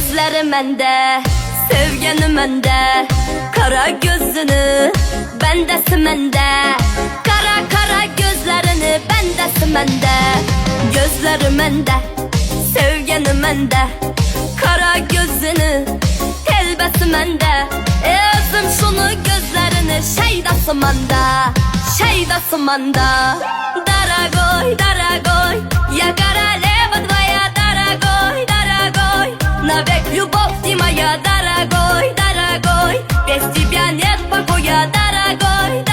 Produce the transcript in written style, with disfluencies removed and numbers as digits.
Gözleri mende, sevgeni mende, kara gözünü bendesin mende. Kara kara gözlerini bendesin mende. Gözleri mende, sevgeni mende, kara gözünü telbesi mende. Özüm şunu gözlerini şeydası manda, şeydası manda. Daragoy, daragoy, я королева твоя, дорогой, дорогой. Навек любовь ты моя, дорогой, дорогой. Без тебя нет покоя, дорогой,